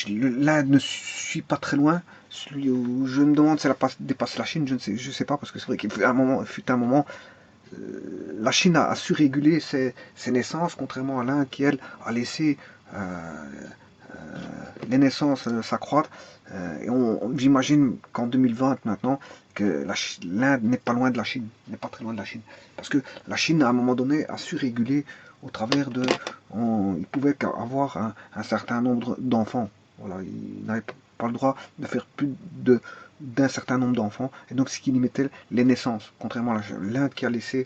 S1: L'Inde ne suit pas très loin. Je me demande si elle a dépassé la Chine, je sais pas, parce que c'est vrai qu'il fut un moment, la Chine a su réguler ses naissances, contrairement à l'Inde qui, elle, a laissé les naissances s'accroître. Et j'imagine qu'en 2020 maintenant, que l'Inde n'est pas loin de la Chine, n'est pas très loin de la Chine. Parce que la Chine, à un moment donné, a su réguler au travers de... il pouvait avoir un certain nombre d'enfants. Voilà, il n'avait pas le droit de faire plus d'un certain nombre d'enfants. Et donc, ce qui limitait les naissances, contrairement à l'Inde qui a laissé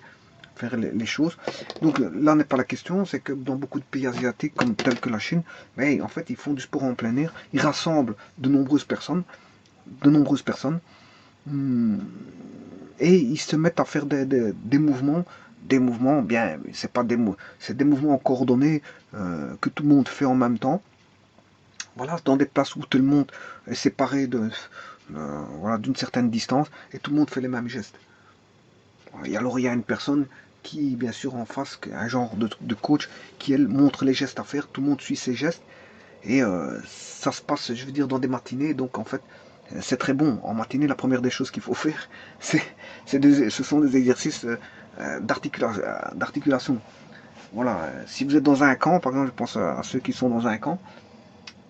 S1: faire les choses. Donc là n'est pas la question, c'est que dans beaucoup de pays asiatiques, comme tels que la Chine, mais en fait ils font du sport en plein air, ils rassemblent de nombreuses personnes, et ils se mettent à faire des mouvements bien, c'est pas c'est des mouvements coordonnés que tout le monde fait en même temps. Voilà, dans des places où tout le monde est séparé voilà, d'une certaine distance et tout le monde fait les mêmes gestes. Et alors il y a une personne qui, bien sûr, en face, un genre de coach, qui, elle, montre les gestes à faire, tout le monde suit ses gestes, et ça se passe, je veux dire, dans des matinées, donc en fait, c'est très bon. En matinée, la première des choses qu'il faut faire, ce sont des exercices d'articulation. Voilà, si vous êtes dans un camp, par exemple, je pense à ceux qui sont dans un camp,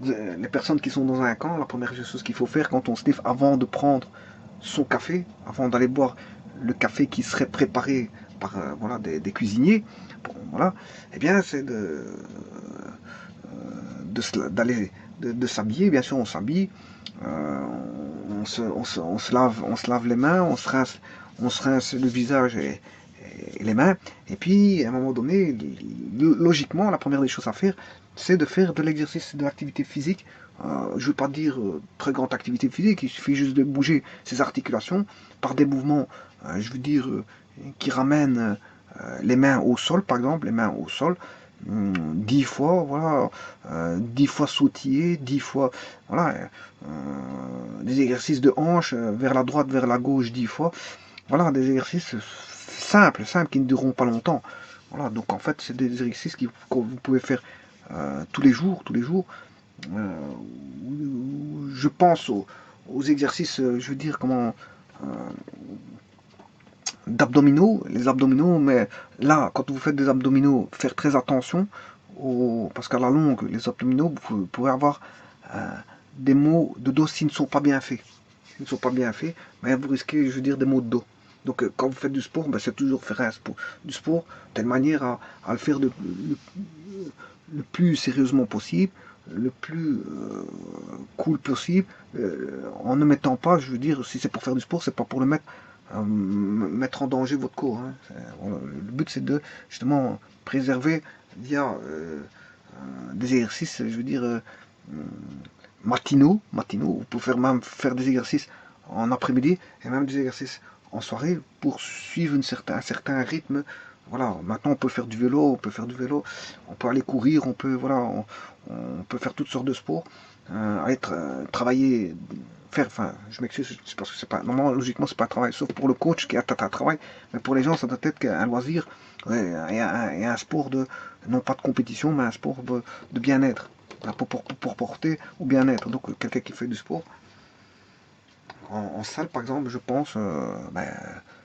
S1: les personnes qui sont dans un camp, la première chose qu'il faut faire quand on sniffe avant de prendre son café, avant d'aller boire le café qui serait préparé par voilà, des cuisiniers, bon, voilà, eh bien c'est d'aller de s'habiller, bien sûr on s'habille, on se lave les mains, on se rince le visage et les mains, et puis à un moment donné, logiquement, la première des choses à faire, c'est de faire de l'exercice, de l'activité physique. Je ne veux pas dire très grande activité physique, il suffit juste de bouger ses articulations par des mouvements, je veux dire, qui ramènent les mains au sol, par exemple, les mains au sol, 10 fois, voilà, 10 fois sautiller, 10 fois, voilà, des exercices de hanches vers la droite, vers la gauche, 10 fois, voilà, des exercices simples, qui ne dureront pas longtemps. Voilà, donc en fait, c'est des exercices que vous pouvez faire tous les jours. Euh, je pense aux exercices, je veux dire, comment, d'abdominaux, les abdominaux, mais là, quand vous faites des abdominaux, faire très attention, parce qu'à la longue, les abdominaux, vous pourrez avoir des maux de dos s'ils ne sont pas bien faits. S'ils ne sont pas bien faits, mais vous risquez, je veux dire, des maux de dos. Donc quand vous faites du sport, ben, c'est toujours faire du sport de telle manière à le faire le plus sérieusement possible, le plus cool possible, en ne mettant pas, je veux dire, si c'est pour faire du sport, c'est pas pour le mettre en danger votre corps. Hein. Le but c'est de justement préserver via des exercices, je veux dire, matinaux. Vous pouvez même faire des exercices en après-midi et même des exercices en soirée pour suivre un certain rythme. Voilà, maintenant on peut faire du vélo, on peut aller courir, voilà, on peut faire toutes sortes de sports, travailler, enfin, je m'excuse parce que c'est pas, normalement, logiquement, c'est pas un travail, sauf pour le coach qui a un travail, mais pour les gens, ça doit être un loisir et un sport non pas de compétition, mais un sport de bien-être, pour porter au bien-être. Donc, quelqu'un qui fait du sport, en salle, par exemple, je pense,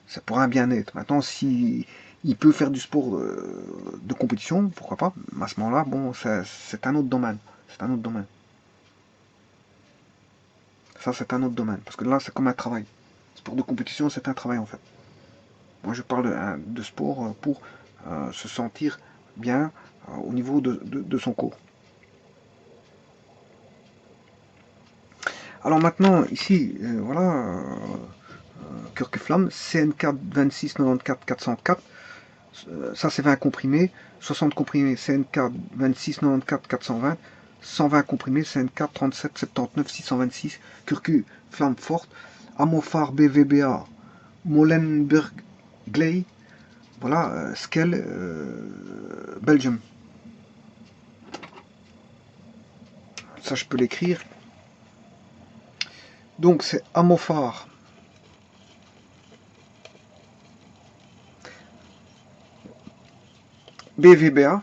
S1: c'est pour un bien-être. Maintenant, si il peut faire du sport de compétition, pourquoi pas, mais à ce moment-là, bon, c'est un autre domaine. C'est un autre domaine. Ça, c'est un autre domaine. Parce que là, c'est comme un travail. Sport de compétition, c'est un travail, en fait. Moi, je parle de sport pour se sentir bien au niveau de son corps. Alors maintenant, ici, voilà, Cœur que Flamme, CN4 26 94 404, ça c'est 20 comprimés, 60 comprimés CN4 26 94 420, 120 comprimés CN4 37 79 626, Curcu Flamme Forte, Amofar BVBA, Molenberg Gley, voilà, Skell, Belgium. Ça je peux l'écrire. Donc c'est Amofar BVBA,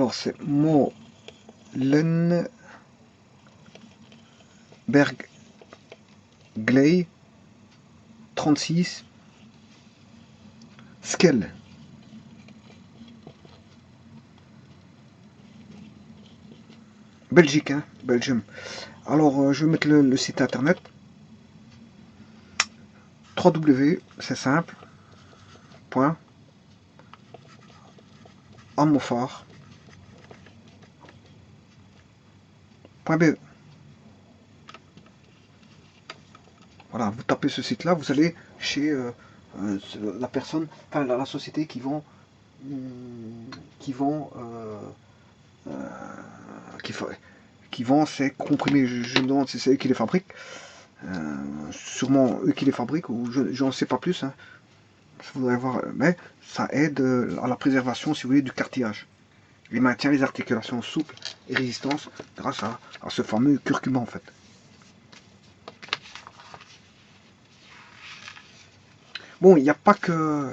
S1: Alors, c'est Molenberg-Gley 36 Skell. Belgique, hein, Belgium. Alors, je vais mettre le site internet. 3W, c'est simple. Point. Amophar.be. Voilà, vous tapez ce site-là, vous allez chez la personne, enfin la société qui vend, qui vend ces comprimés. Je me demande si c'est eux qui les fabriquent. Sûrement eux qui les fabriquent, ou je n'en sais pas plus. Hein. Je voudrais voir, mais ça aide à la préservation, si vous voulez, du cartilage. Il maintient les articulations souples et résistantes grâce à ce fameux curcuma en fait. Bon, il n'y a pas que...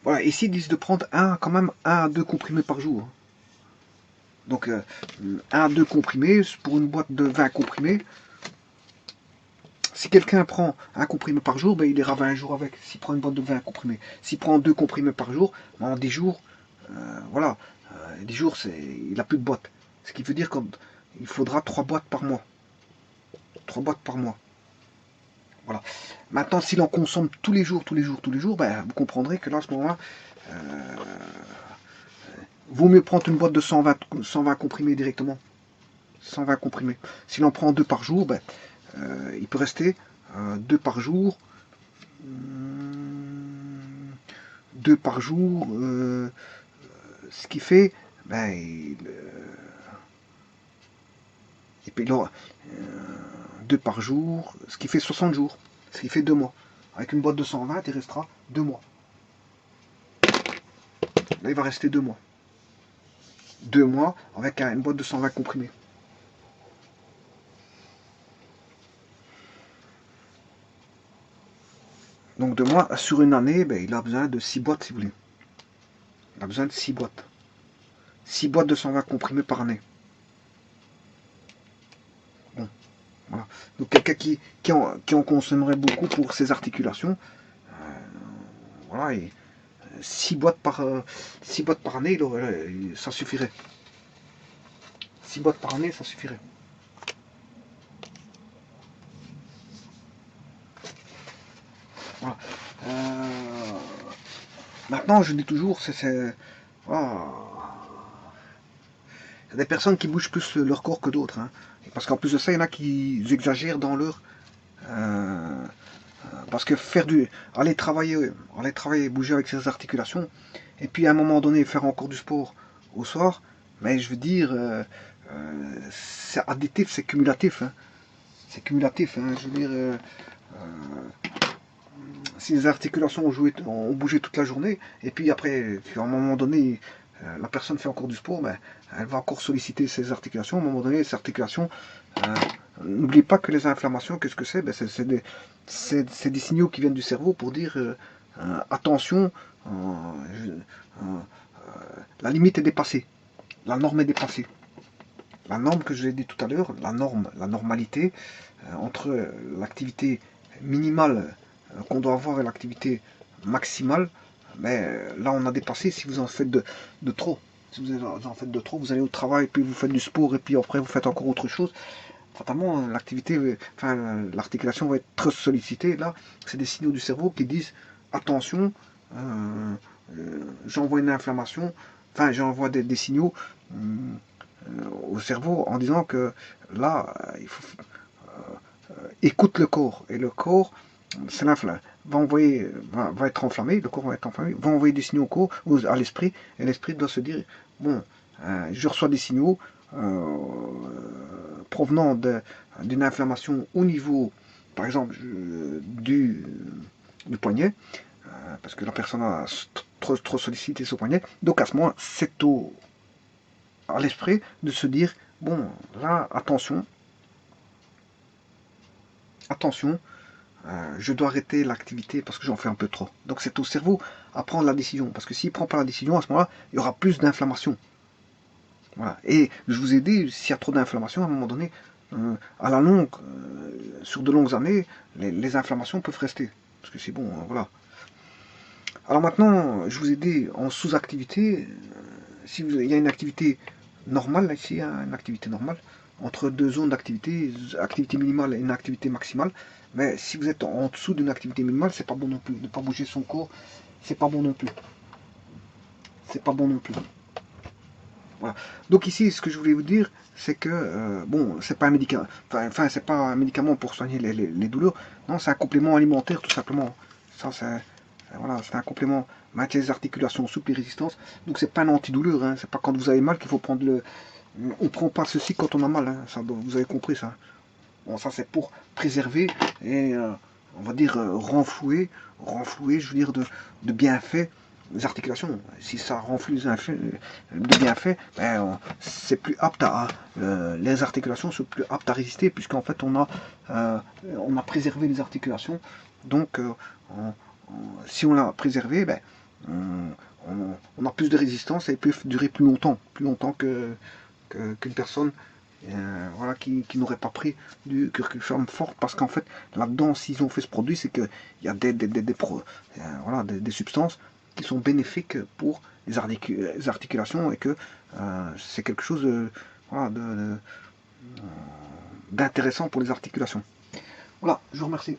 S1: Voilà, ici ils disent de prendre quand même 1 à 2 comprimés par jour. Donc 1 à 2 comprimés pour une boîte de 20 comprimés. Si quelqu'un prend un comprimé par jour, ben, il ira 20 jours avec. S'il prend une boîte de 20 comprimés. S'il prend 2 comprimés par jour, ben, en 10 jours, voilà, 10 jours, il n'a plus de boîte. Ce qui veut dire qu'il faudra 3 boîtes par mois. 3 boîtes par mois. Voilà. Maintenant, s'il en consomme tous les jours, ben, vous comprendrez que là, à ce moment-là, vaut mieux prendre une boîte de 120 comprimés directement. 120 comprimés. S'il en prend 2 par jour, ben, il peut rester 2 par jour. 2 par jour, ce qui fait, ben, il peut 2 par jour, ce qui fait 60 jours, ce qui fait 2 mois. Avec une boîte de 120, il restera 2 mois. Là, il va rester 2 mois. 2 mois avec une boîte de 120 comprimés. Donc 2 mois, sur une année, ben, il a besoin de 6 boîtes si vous voulez. Il a besoin de 6 boîtes. 6 boîtes de 120 comprimés par année. Bon, voilà. Donc quelqu'un qui en consommerait beaucoup pour ses articulations, voilà, et 6 boîtes par année, ça suffirait. 6 boîtes par année, ça suffirait. Voilà. Maintenant, je dis toujours, voilà, il y a des personnes qui bougent plus leur corps que d'autres. Hein. Parce qu'en plus de ça, il y en a qui exagèrent dans leur... parce que aller travailler, bouger avec ses articulations, et puis à un moment donné faire encore du sport au soir, mais je veux dire, c'est additif, c'est cumulatif. Hein. C'est cumulatif, hein. Je veux dire, si les articulations ont bougé toute la journée, et puis après, à un moment donné, la personne fait encore du sport, mais elle va encore solliciter ses articulations. À un moment donné, ces articulations, n'oubliez pas que les inflammations, qu'est-ce que c'est? Ben, c'est des signaux qui viennent du cerveau pour dire attention, la limite est dépassée, la norme est dépassée. La norme que je l'ai dit tout à l'heure, la normalité entre l'activité minimale qu'on doit avoir et l'activité maximale, mais là on a dépassé. Si vous en faites de trop, si vous en faites de trop, vous allez au travail, puis vous faites du sport, et puis après vous faites encore autre chose, fatalement l'articulation va être trop sollicitée. Là, c'est des signaux du cerveau qui disent attention, j'envoie une inflammation, enfin j'envoie des signaux au cerveau en disant que là, il faut écoute le corps, et le corps, c'est va être enflammé, le corps va être enflammé, va envoyer des signaux au corps, à l'esprit, et l'esprit doit se dire bon, je reçois des signaux provenant d'une inflammation au niveau, par exemple, du poignet, parce que la personne a trop sollicité son poignet. Donc à ce moment, c'est à l'esprit de se dire bon, là, attention, je dois arrêter l'activité parce que j'en fais un peu trop. Donc c'est au cerveau à prendre la décision, parce que s'il ne prend pas la décision, à ce moment-là, il y aura plus d'inflammation. Voilà. Et je vous ai dit, s'il y a trop d'inflammation, à un moment donné, à la longue, sur de longues années, les inflammations peuvent rester. Parce que c'est bon, voilà. Alors maintenant, je vous ai dit en sous-activité, si il y a une activité normale, ici, hein, une activité normale, entre deux zones d'activité, activité minimale et une activité maximale, mais si vous êtes en dessous d'une activité minimale, c'est pas bon non plus. Ne pas bouger son corps, c'est pas bon non plus. C'est pas bon non plus. Voilà. Donc ici, ce que je voulais vous dire, c'est que bon, c'est pas un médicament, enfin, c'est pas un médicament pour soigner les douleurs. Non, c'est un complément alimentaire tout simplement. Ça, c'est voilà, c'est un complément maintien des articulations souples et résistance. Donc c'est pas un antidouleur. Hein. C'est pas quand vous avez mal qu'il faut prendre le. On prend pas ceci quand on a mal. Hein. Ça, vous avez compris ça. Bon, ça c'est pour préserver et on va dire renflouer, je veux dire de bienfaits les articulations. Si ça renflue de bienfaits, ben, c'est plus apte à les articulations sont plus aptes à résister puisqu'en fait on a préservé les articulations. Donc si on l'a préservé, ben, on a plus de résistance et peut durer plus longtemps qu'une personne voilà, qui n'aurait pas pris du curcuférum fort, parce qu'en fait, là-dedans, s'ils ont fait ce produit, c'est qu'il y a voilà, des substances qui sont bénéfiques pour les articulations et que c'est quelque chose voilà, d'intéressant pour les articulations. Voilà, je vous remercie.